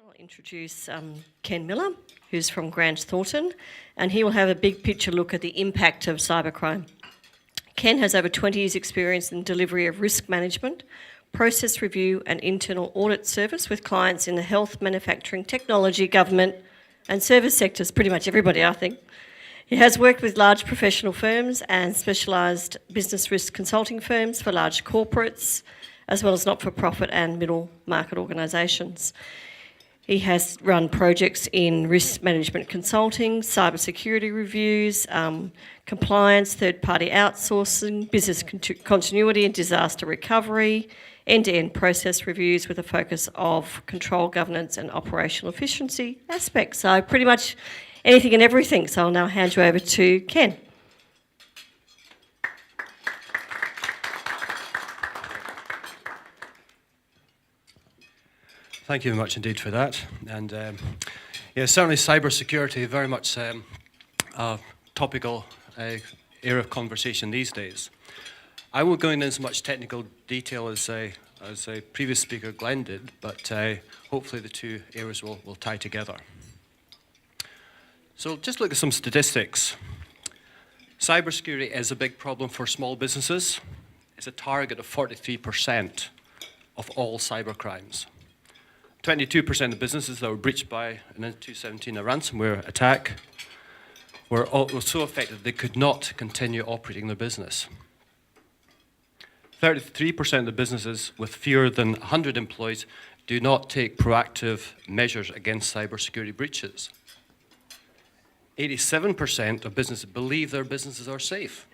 I'll introduce Ken Miller, who's from Grant Thornton, and he will have a big picture look at the impact of cybercrime. Ken has over 20 years' experience in delivery of risk management, process review and internal audit service with clients in the health, manufacturing, technology, government and service sectors, pretty much everybody, I think. He has worked with large professional firms and specialised business risk consulting firms for large corporates, as well as not-for-profit and middle market organisations. He has run projects in risk management consulting, cybersecurity reviews, compliance, third-party outsourcing, business continuity and disaster recovery, end-to-end process reviews with a focus of control, governance and operational efficiency aspects. So pretty much anything and everything. So I'll now hand you over to Ken. Thank you very much indeed for that. And yeah, certainly cybersecurity very much a topical area of conversation these days. I won't go into as much technical detail as a previous speaker, Glenn, did, but hopefully the two areas will tie together. So just look at some statistics. Cybersecurity is a big problem for small businesses. It's a target of 43% of all cybercrimes. 22% of businesses that were breached by an 2017 a ransomware attack were so affected they could not continue operating their business. 33% of the businesses with fewer than 100 employees do not take proactive measures against cybersecurity breaches. 87% of businesses believe their businesses are safe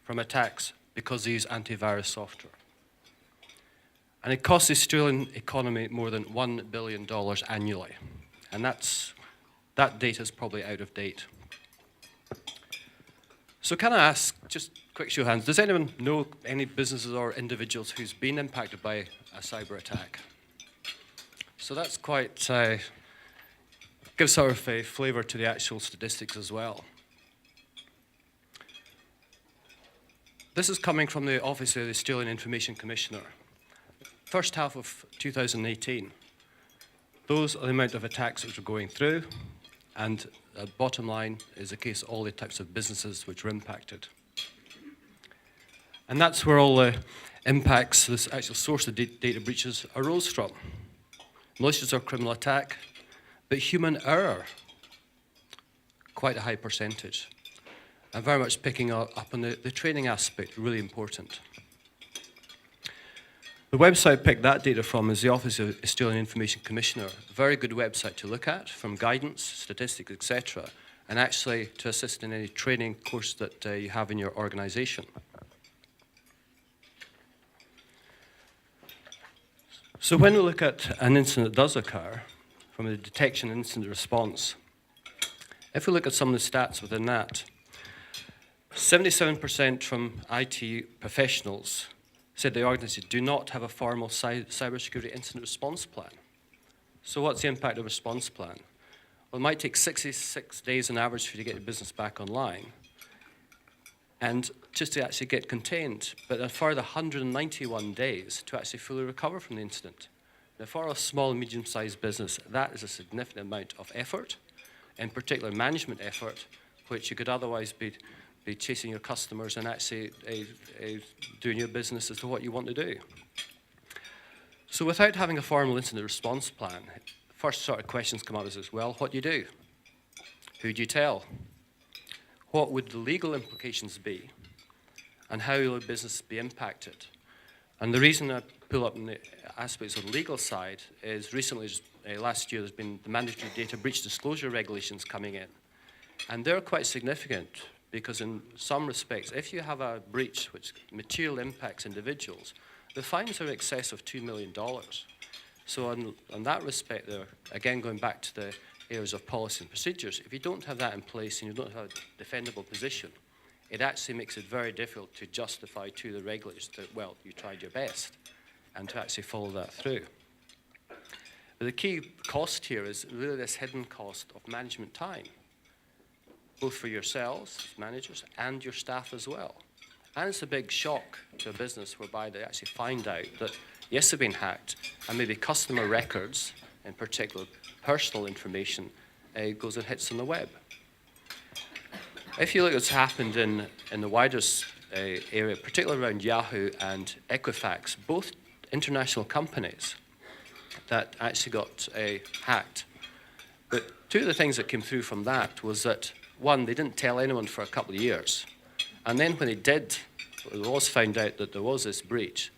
from attacks because they use antivirus software. And it costs the Australian economy more than $1 billion annually. And that data is probably out of date. So can I ask, just quick show of hands, does anyone know any businesses or individuals who's been impacted by a cyber attack? So that's quite, gives sort of a flavour to the actual statistics as well. This is coming from the Office of the Australian Information Commissioner. First half of 2018, those are the amount of attacks which were going through, and the bottom line is the case of all the types of businesses which were impacted. And that's where all the impacts, this actual source of data breaches arose from. Malicious or criminal attack, but human error, quite a high percentage. And very much picking up on the training aspect, really important. The website I picked that data from is the Office of the Australian Information Commissioner. A very good website to look at, from guidance, statistics, etc., and actually to assist in any training course that you have in your organisation. So when we look at an incident that does occur, from the detection and incident response, if we look at some of the stats within that, 77% from IT professionals said the organization do not have a formal cybersecurity incident response plan. So what's the impact of a response plan? Well, it might take 66 days on average for you to get your business back online, and just to actually get contained, but a further 191 days to actually fully recover from the incident. Now, for a small and medium-sized business, that is a significant amount of effort, in particular management effort, which you could otherwise be chasing your customers and actually doing your business as to what you want to do. So without having a formal incident response plan, first sort of questions come up as well, what do you do? Who do you tell? What would the legal implications be? And how will the business be impacted? And the reason I pull up in the aspects of the legal side is recently, last year, there's been the mandatory data breach disclosure regulations coming in. And they're quite significant, because in some respects, if you have a breach which material impacts individuals, the fines are in excess of $2 million. So in that respect, there, again, going back to the areas of policy and procedures, if you don't have that in place and you don't have a defendable position, it actually makes it very difficult to justify to the regulators that, well, you tried your best, and to actually follow that through. But the key cost here is really this hidden cost of management time, both for yourselves, as managers, and your staff as well. And it's a big shock to a business whereby they actually find out that, yes, they've been hacked, and maybe customer records in particular personal information, goes and hits on the web. If you look at what's happened in the wider area, particularly around Yahoo and Equifax, both international companies that actually got hacked. But two of the things that came through from that was that, one, they didn't tell anyone for a couple of years. And then when they did, it was found out that there was this breach,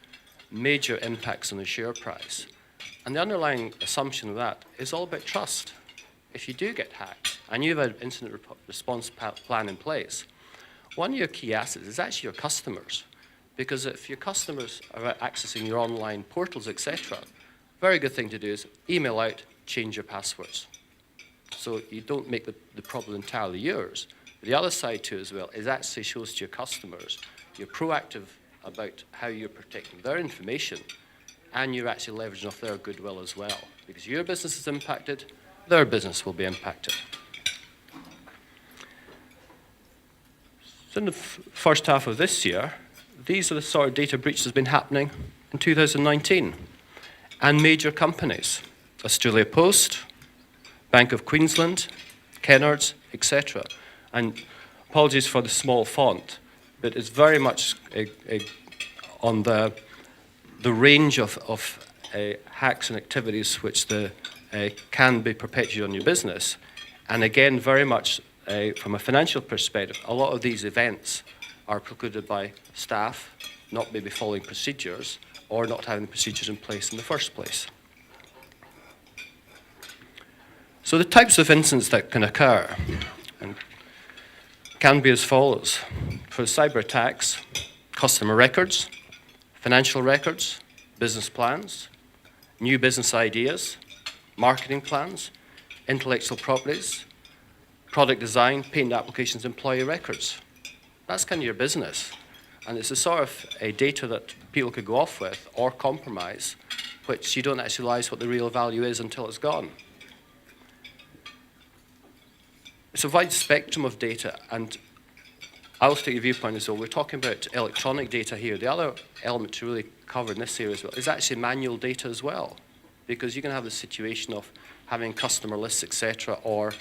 major impacts on the share price. And the underlying assumption of that is all about trust. If you do get hacked and you have an incident response plan in place, one of your key assets is actually your customers. Because if your customers are accessing your online portals, etc., a very good thing to do is email out, change your passwords. So you don't make the problem entirely yours. But the other side to it as well is actually shows to your customers you're proactive about how you're protecting their information, and you're actually leveraging off their goodwill as well. Because your business is impacted, their business will be impacted. So in the first half of this year, these are the sort of data breaches that have been happening in 2019. And major companies, Australia Post, Bank of Queensland, Kennards, etc. And apologies for the small font, but it's very much on the range of hacks and activities which can be perpetuated on your business. And again, very much from a financial perspective, a lot of these events are precluded by staff not maybe following procedures or not having the procedures in place in the first place. So the types of incidents that can occur and can be as follows. For cyber attacks, customer records, financial records, business plans, new business ideas, marketing plans, intellectual properties, product design, patent applications, employee records. That's kind of your business. And it's the sort of data that people could go off with or compromise, which you don't actually realize what the real value is until it's gone. It's a wide spectrum of data, and I'll take your viewpoint as well. We're talking about electronic data here. The other element to really cover in this area as well is actually manual data as well, because you can have the situation of having customer lists, etc., or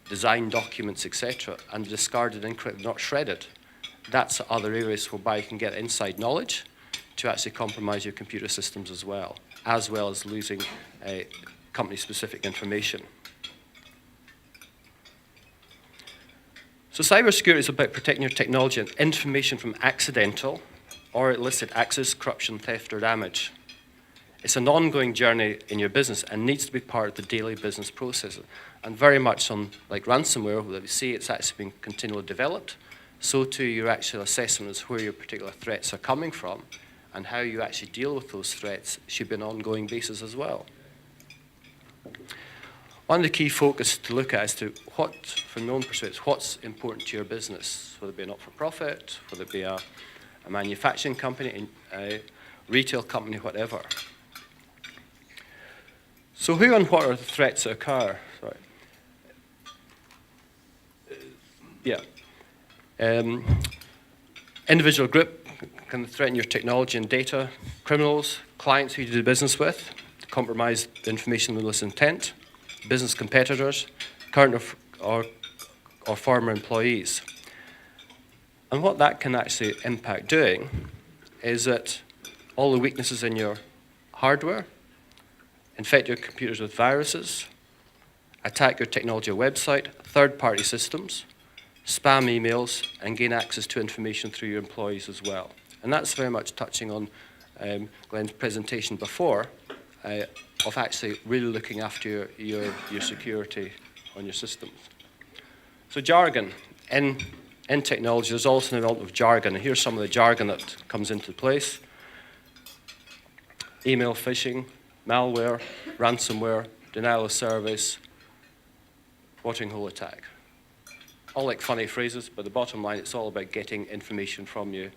design documents, etc., and discarded, incorrect, not shredded. That's other areas whereby you can get inside knowledge to actually compromise your computer systems as well as losing company-specific information. So cybersecurity is about protecting your technology and information from accidental or illicit access, corruption, theft, or damage. It's an ongoing journey in your business and needs to be part of the daily business process. And very much on, like ransomware, that we see it's actually been continually developed, so too your actual assessment is where your particular threats are coming from and how you actually deal with those threats should be an ongoing basis as well. One of the key focus to look at is to what, from your own perspective, what's important to your business, whether it be a not-for-profit, whether it be a manufacturing company, a retail company, whatever. So who and what are the threats that occur? Sorry. Individual group can threaten your technology and data. Criminals, clients who you do business with, compromise the information with malicious intent. Business competitors, current or former employees. And what that can actually impact doing is that all the weaknesses in your hardware, infect your computers with viruses, attack your technology or website, third-party systems, spam emails, and gain access to information through your employees as well. And that's very much touching on Glenn's presentation before, of actually really looking after your security on your systems. So jargon. In technology, there's also an element of jargon. And here's some of the jargon that comes into place. Email phishing, malware, ransomware, denial of service, watering hole attack. All like funny phrases, but the bottom line, it's all about getting information from you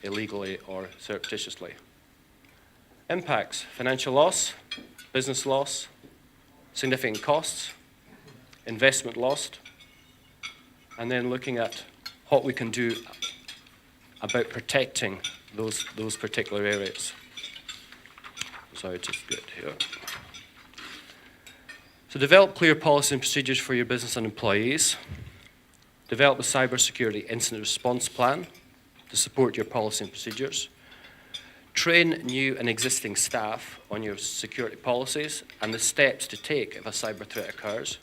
illegally or surreptitiously. Impacts: financial loss, business loss, significant costs, investment lost, and then looking at what we can do about protecting those particular areas. Sorry, just get here. So develop clear policies and procedures for your business and employees. Develop a cybersecurity incident response plan to support your policy and procedures. Train new and existing staff on your security policies and the steps to take if a cyber threat occurs.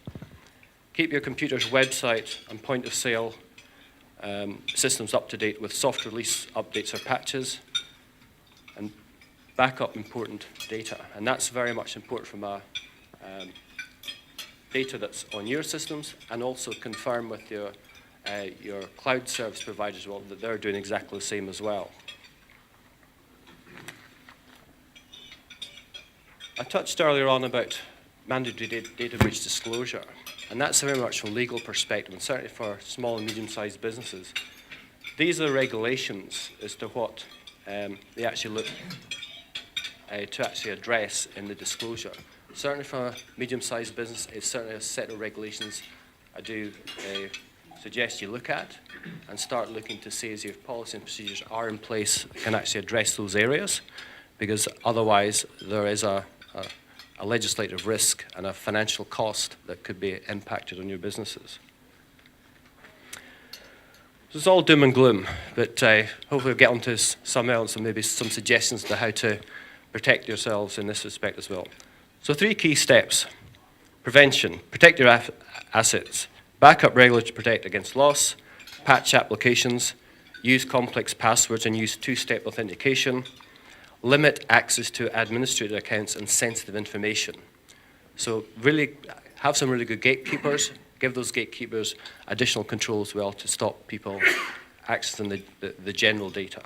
Keep your computer's website and point of sale systems up to date with soft release updates or patches, and back up important data. And that's very much important from a data that's on your systems, and also confirm with your cloud service providers as well that they're doing exactly the same as well. I touched earlier on about mandatory data breach disclosure, and that's very much from a legal perspective, and certainly for small and medium-sized businesses. These are the regulations as to what they actually look to actually address in the disclosure. Certainly for a medium-sized business, it's certainly a set of regulations I do suggest you look at and start looking to see as your policy and procedures are in place that can actually address those areas, because otherwise there is a legislative risk and a financial cost that could be impacted on your businesses. So it's all doom and gloom, but hopefully we'll get onto some else and maybe some suggestions to how to protect yourselves in this respect as well. So 3 key steps. Prevention, protect your assets. Backup regularly to protect against loss. Patch applications. Use complex passwords and use 2-step authentication. Limit access to administrator accounts and sensitive information. So really have some really good gatekeepers. Give those gatekeepers additional control as well to stop people accessing the general data.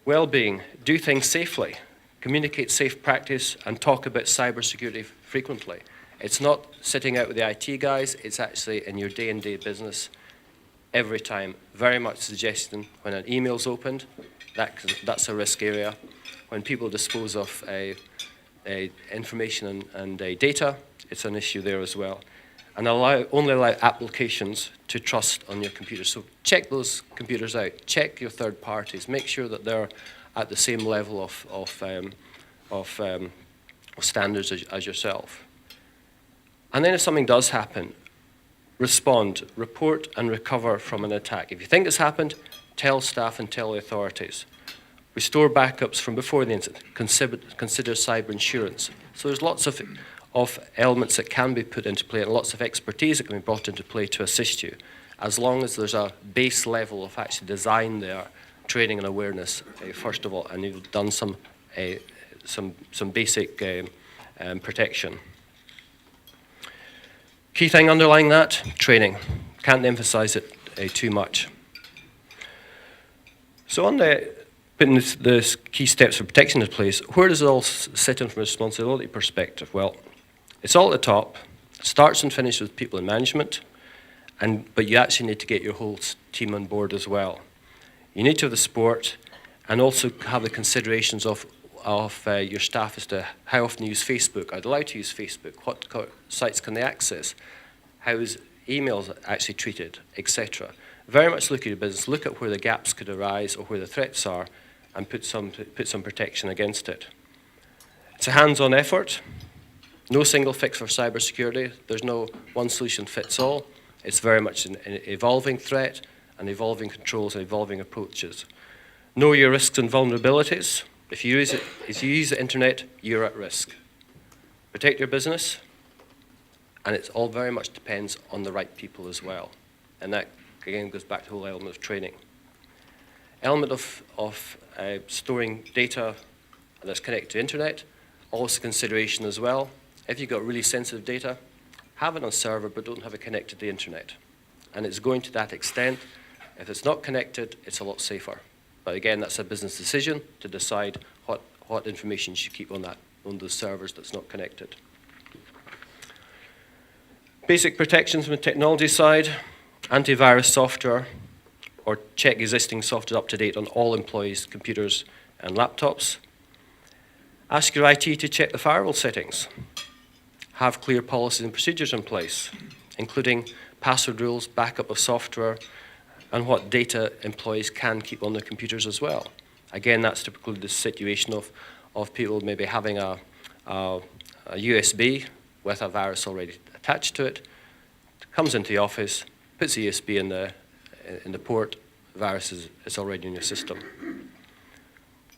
Well-being, do things safely. Communicate safe practice and talk about cybersecurity frequently. It's not sitting out with the IT guys, it's actually in your day-to-day business every time. Very much suggesting when an email's opened, that's a risk area. When people dispose of information and data, it's an issue there as well. And only allow applications to trust on your computer. So check those computers out. Check your third parties. Make sure that they're at the same level of standards as yourself. And then if something does happen, respond, report and recover from an attack. If you think it's happened, tell staff and tell the authorities. Restore backups from before the incident. Consider cyber insurance. So there's lots of elements that can be put into play and lots of expertise that can be brought into play to assist you, as long as there's a base level of actually design there, training and awareness, first of all, and you've done some basic protection. Key thing underlying that, training. Can't emphasize it too much. So on putting the key steps for protection in place, where does it all sit in from a responsibility perspective? Well, it's all at the top. It starts and finishes with people in management, but you actually need to get your whole team on board as well. You need to have the support and also have the considerations of your staff as to how often you use Facebook. Are they allowed to use Facebook? What sites can they access? How is emails actually treated, etc. Very much look at your business, look at where the gaps could arise or where the threats are, and put some protection against it. It's a hands-on effort. No single fix for cybersecurity. There's no one solution fits all. It's very much an evolving threat and evolving controls and evolving approaches. Know your risks and vulnerabilities. If you use the internet, you're at risk. Protect your business, and it all very much depends on the right people as well. And that, again, goes back to the whole element of training. Element of storing data that's connected to the internet, also consideration as well. If you've got really sensitive data, have it on a server, but don't have it connected to the internet. And it's going to that extent. If it's not connected, it's a lot safer. But again, that's a business decision to decide what information you should keep on those servers that's not connected. Basic protections from the technology side, antivirus software, or check existing software up to date on all employees' computers and laptops. Ask your IT to check the firewall settings. Have clear policies and procedures in place, including password rules, backup of software, and what data employees can keep on their computers as well. Again, that's typically the situation of people maybe having a USB with a virus already attached to it, comes into the office, puts the USB in the port, the virus is already in your system.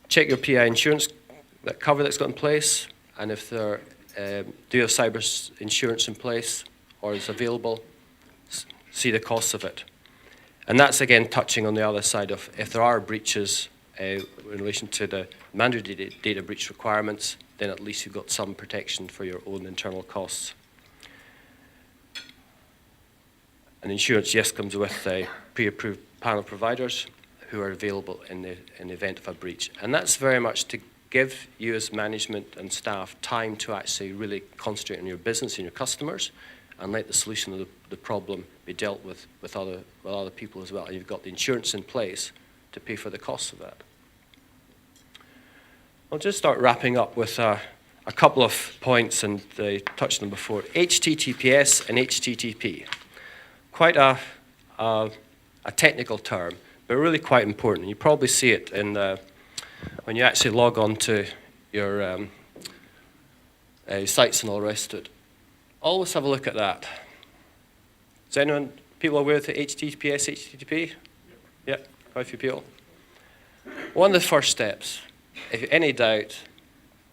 Check your PI insurance, that cover that's got in place, and if there do you have cyber insurance in place or is available, see the costs of it. And that's again touching on the other side of if there are breaches in relation to the mandatory data breach requirements, then at least you've got some protection for your own internal costs. And insurance, yes, comes with pre-approved panel providers who are available in the event of a breach. And that's very much to give you as management and staff time to actually really concentrate on your business and your customers and let the solution of the problem be dealt with other people as well. And you've got the insurance in place to pay for the costs of that. I'll just start wrapping up with a couple of points, and I touched on them before. HTTPS and HTTP. Quite a technical term, but really quite important. You probably see it in when you actually log on to your sites and all the rest of it. Always have a look at that. Is people aware of the HTTPS, HTTP? Yep, quite a few people. One of the first steps, if you have any doubt,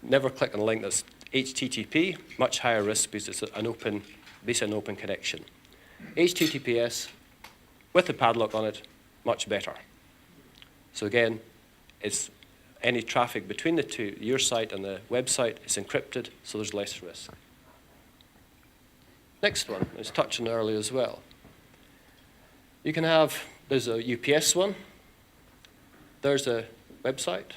never click on a link that's HTTP, much higher risk because it's basically an open connection. HTTPS, with the padlock on it, much better. So again, it's any traffic between the two, your site and the website, is encrypted, so there's less risk. Next one, I was touching earlier as well. You can have, there's a UPS one, there's a website,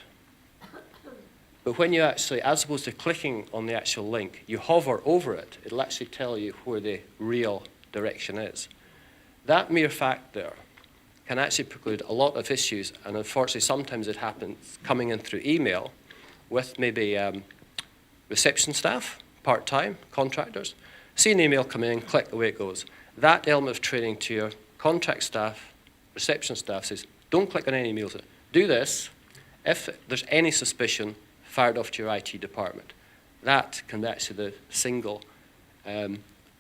but when you actually, as opposed to clicking on the actual link, you hover over it, it'll actually tell you where the real direction is. That mere fact there can actually preclude a lot of issues, and unfortunately sometimes it happens coming in through email with maybe reception staff, part-time, contractors. See an email come in, click, away it goes. That element of training to your contract staff, reception staff says, don't click on any emails. Do this. If there's any suspicion, fire it off to your IT department. That can be actually the single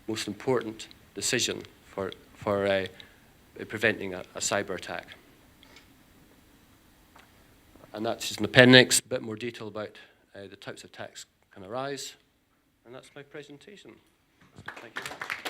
most important decision for preventing a cyber attack. And that's just an appendix, a bit more detail about the types of attacks can arise. And that's my presentation. Thank you very much.